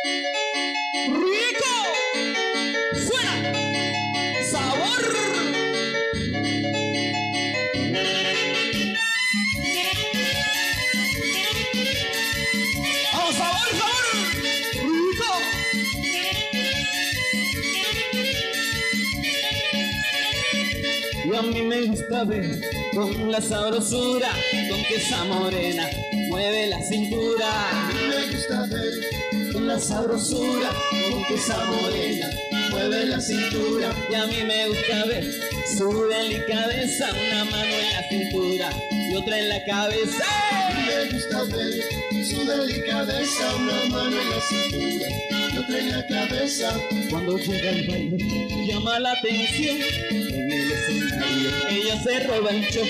¡Rico! ¡Suena! ¡Sabor! ¡Vamos, sabor, sabor! ¡Rico! Y a mí me gusta ver con la sabrosura con que esa morena mueve la cintura. A mí me gusta ver con la sabrosura con que esa morena mueve la cintura. Y a mí me gusta ver su delicadeza, una mano en la cintura y otra en la cabeza. A mí me gusta ver su delicadeza, una mano en la cintura y otra en la cabeza. Cuando llega el baile llama la atención en el escenario. Ella se roba el show,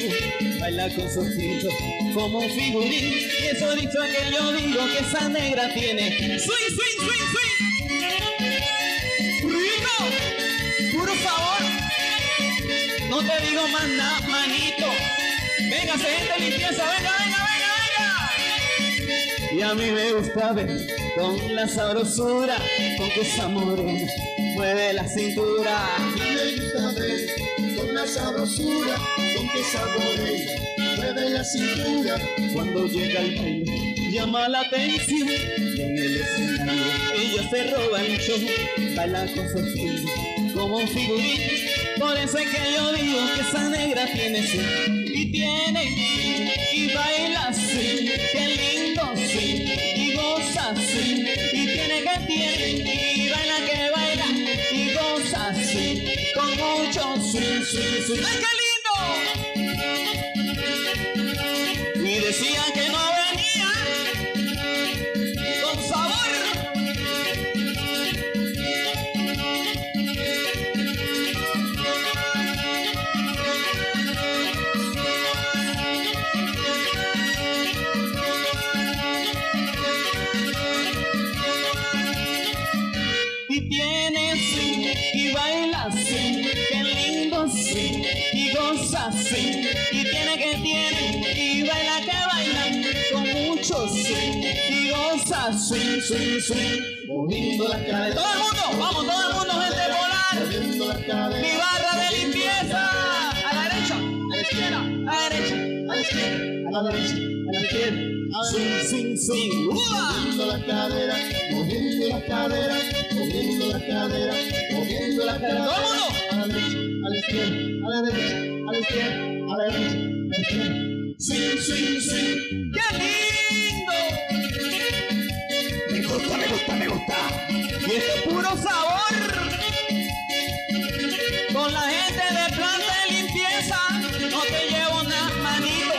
baila con sus gritos como un figurín. Y eso dicho que yo digo que esa negra tiene swing, swing, swing, swing. ¡Rico! ¡Puro sabor! No te digo más nada, manito. Véngase, gente limpieza, venga, venga, venga, venga. Y a mí me gusta ver con la sabrosura con que esa morena mueve la cintura. A mí me gusta ver con la sabrosura con que esa morena mueve la cintura. Cuando llega el baile llama la atención y en el escenario ella se roba el show, baila con su estilo como un figurín. Por eso es que yo digo que esa negra tiene swing y tiene y baila así, qué lindo sí, y goza así, y tiene que tiene y baila que baila y goza así, con mucho swing, swing, swing. ¡Ay, qué lindo! Y decían que no venía con sabor. Y tiene swing y baila así, qué lindo swing y goza así, y tiene que tiene y baila que baila con mucho swing y goza swing, swing, swing, moviendo la cadera. Todo el mundo, vamos, todo el mundo, gente, volar. Moviendo la cadera. Mi barra de limpieza, a la derecha, a la izquierda, a la derecha, a la izquierda, a la derecha, a la izquierda. Swing, swing, swing. Moviendo la cadera, moviendo la cadera, moviendo la cadera, moviendo la cadera. Todo el mundo. A la derecha, a la izquierda, a la derecha, a la izquierda, a la derecha, a la izquierda. Swing, swing, swing. ¡Qué lindo! Me gusta, me gusta, me gusta. Y esto es puro sabor. Con la gente de planta de limpieza no te llevo nada, manito.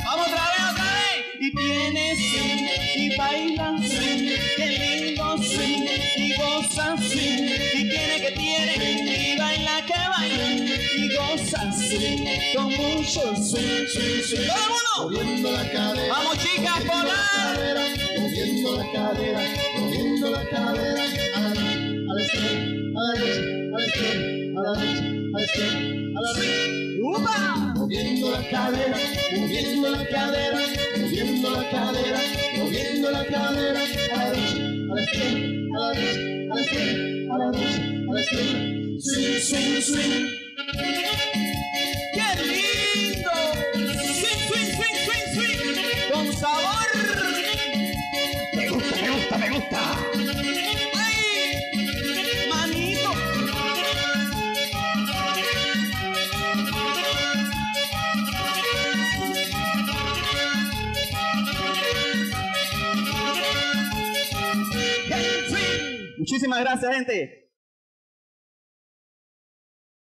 Vamos otra vez. Y tiene swing y baila swing, qué lindo swing y goza swing, y tiene que tiene y baila que baila y goza swing con mucho swing, swing, swing. ¡Todo el mundo! Moviendo la cadera. Vamos, chicas, volar. Moviendo la cadera, moviendo la cadera. A la derecha, a la izquierda, a la derecha, a la izquierda, a la derecha, a la izquierda, a la derecha. ¡Upa! Moviendo la cadera, moviendo la cadera, moviendo la cadera, moviendo la cadera. A la derecha, a la izquierda, a la derecha, a la izquierda, a la derecha, a la izquierda. Swing, swing, swing. ¡Qué lindo! Swing, swing, swing, swing, swing. Con sabor. Me gusta, me gusta, me gusta. ¡Ay! Manito. Muchísimas gracias, gente.